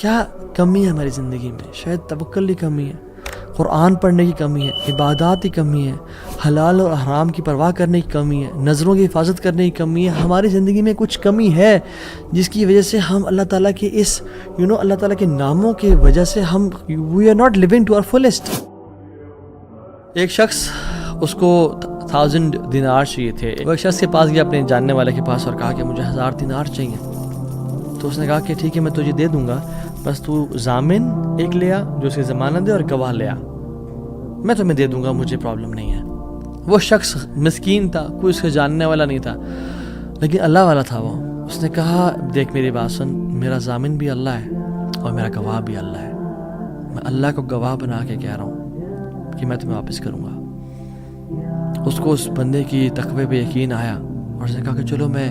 کیا کمی ہے ہماری زندگی میں؟ شاید توکل کی کمی ہے، قرآن پڑھنے کی کمی ہے، عبادات کی کمی ہے، حلال اور حرام کی پرواہ کرنے کی کمی ہے، نظروں کی حفاظت کرنے کی کمی ہے. ہماری زندگی میں کچھ کمی ہے جس کی وجہ سے ہم اللہ تعالیٰ کے اس اللہ تعالیٰ کے ناموں کی وجہ سے ہم we are not living to our fullest. ایک شخص اس کو 1000 دینار چاہیے تھے. وہ ایک شخص کے پاس گیا، اپنے جاننے والے کے پاس، اور کہا کہ مجھے 1000 دینار چاہیے. تو اس نے کہا کہ ٹھیک ہے میں تجھے دے دوں گا، بس تو ضامن ایک لے آ جو اس کی ضمانت دے اور گواہ لے آ، میں تمہیں دے دوں گا، مجھے پرابلم نہیں ہے. وہ شخص مسکین تھا، کوئی اس کے جاننے والا نہیں تھا، لیکن اللہ والا تھا وہ. اس نے کہا دیکھ میری بات سن، میرا ضامن بھی اللہ ہے اور میرا گواہ بھی اللہ ہے. میں اللہ کو گواہ بنا کے کہہ رہا ہوں کہ میں تمہیں واپس کروں گا. اس کو اس بندے کی تقوی پہ یقین آیا اور اس نے کہا کہ چلو میں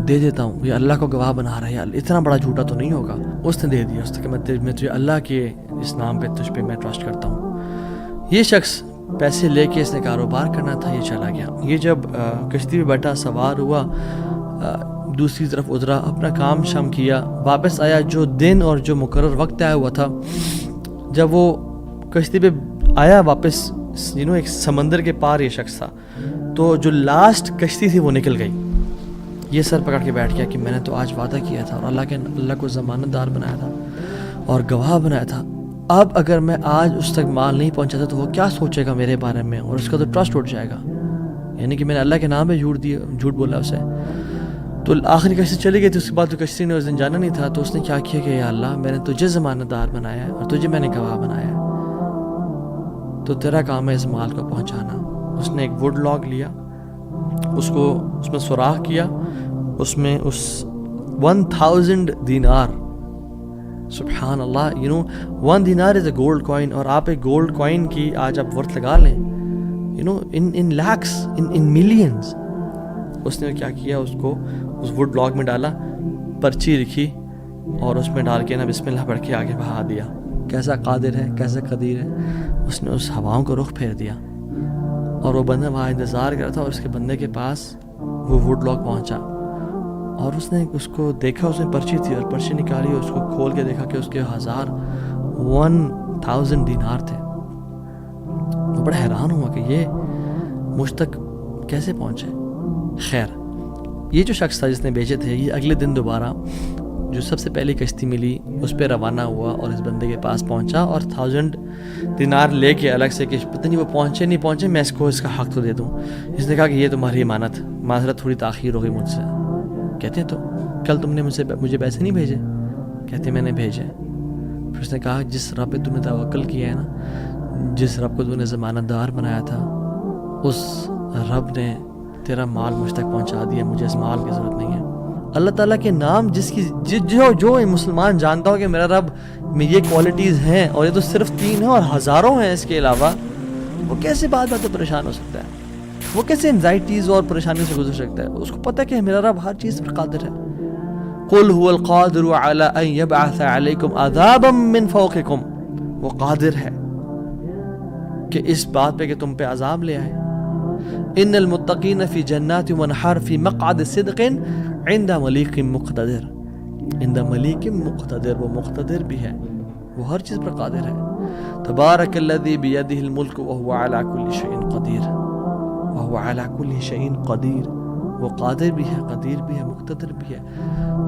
دے دیتا ہوں، یہ اللہ کو گواہ بنا رہا ہے، اتنا بڑا جھوٹا تو نہیں ہوگا. اس نے دے دیا. اس نے کہا میں تجھے اللہ کے اس نام پہ تجھ پہ میں ٹرسٹ کرتا ہوں. یہ شخص پیسے لے کے اس نے کاروبار کرنا تھا، یہ چلا گیا. یہ جب کشتی پہ بیٹھا، سوار ہوا، دوسری طرف اترا، اپنا کام شام کیا، واپس آیا. جو دن اور جو مقرر وقت آیا ہوا تھا، جب وہ کشتی پہ آیا واپس، ایک سمندر کے پار یہ شخص تھا، تو جو لاسٹ کشتی تھی وہ نکل گئی. یہ سر پکڑ کے بیٹھ گیا کہ میں نے تو آج وعدہ کیا تھا اور اللہ کو ضمانت دار بنایا تھا اور گواہ بنایا تھا. اب اگر میں آج اس تک مال نہیں پہنچاتا تو وہ کیا سوچے گا میرے بارے میں، اور اس کا تو ٹرسٹ اٹھ جائے گا، یعنی کہ میں نے اللہ کے نام پہ جھوٹ بولا اسے. تو آخری کشتی چلی گئی تھی. اس کے بعد تو کشتی نے اس دن جانا نہیں تھا. تو اس نے کیا کیا کہ یا اللہ میں نے تجھے ضمانت دار بنایا ہے اور تجھے میں نے گواہ بنایا ہے، تو تیرا کام ہے اس مال کو پہنچانا. اس نے ایک ووڈ لاگ لیا، اس میں سوراخ کیا، اس میں اس 1000 دینار، سبحان اللہ، 1 دینار از اے گولڈ کوائن. اور آپ ایک گولڈ کوائن کی آج آپ ورتھ لگا لیں، ان لیکس، ان ملینز. اس نے کیا کیا، اس کو اس ووڈ لاگ میں ڈالا، پرچی لکھی اور اس میں ڈال کے بسم اللہ پڑھ کے آگے بہا دیا. کیسا قادر ہے، کیسا قدیر ہے. اس نے اس ہواؤں کو رخ پھیر دیا اور وہ بندہ وہاں انتظار کر رہا تھا، اور اس کے بندے کے پاس وہ ووڈ لاگ پہنچا اور اس نے اس کو دیکھا. اس میں پرچی تھی اور پرچی نکالی اور اس کو کھول کے دیکھا کہ اس کے 1000 دینار تھے. وہ بڑا حیران ہوا کہ یہ مجھ تک کیسے پہنچے. خیر، یہ جو شخص تھا جس نے بیچے تھے، یہ اگلے دن دوبارہ جو سب سے پہلی کشتی ملی اس پہ روانہ ہوا اور اس بندے کے پاس پہنچا اور 1000 دینار لے کے الگ سے کہ پتہ نہیں وہ پہنچے نہیں پہنچے، میں اس کو اس کا حق تو دے دوں. اس نے کہا کہ یہ تمہاری امانت، معذرت تھوڑی تاخیر ہو گئی مجھ سے. کہتے ہیں تو کل تم نے مجھے پیسے نہیں بھیجے؟ کہتے میں نے بھیجے. پھر اس نے کہا جس رب پہ تو نے توکل کیا ہے نا، جس رب کو تو نے ضمانت دار بنایا تھا، اس رب نے تیرا مال مجھ تک پہنچا دیا، مجھے اس مال کی ضرورت نہیں ہے. اللہ تعالیٰ کے نام جو مسلمان جانتا ہو کہ میرا رب میں یہ کوالٹیز ہیں، اور یہ تو صرف 3 ہیں اور ہزاروں ہیں اس کے علاوہ، وہ کیسے بات پریشان ہو سکتا ہے؟ وہ کیسے انزائٹیز اور پریشانی سے گزر سکتا ہے؟ اس کو پتہ کہ میرا رب ہر چیز پر قادر ہے. قل هو القادر على ان يبعث عليكم عذابا من فوقكم، وہ قادر ہے کہ اس بات پہ کہ تم پہ عذاب لے آئے. ان المتقین فی جنات ونہر فی مقعد صدق عند ملیک مقتدر. عند ملیک مقتدر، وہ مقتدر بھی ہے، وہ ہر چیز پر قادر ہے. تبارک الذی بیدہ الملک وهو على كل شیء قدیر، وهو على كل شیء قدیر. وہ قادر بھی ہے، قدیر بھی ہے، مقتدر بھی ہے.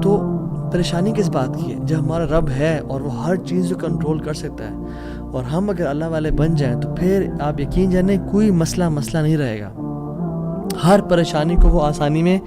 تو پریشانی کس بات کی ہے جب ہمارا رب ہے اور وہ ہر چیز کو کنٹرول کر سکتا ہے، اور ہم اگر اللہ والے بن جائیں تو پھر آپ یقین جانیں کوئی مسئلہ نہیں رہے گا. ہر پریشانی کو وہ آسانی میں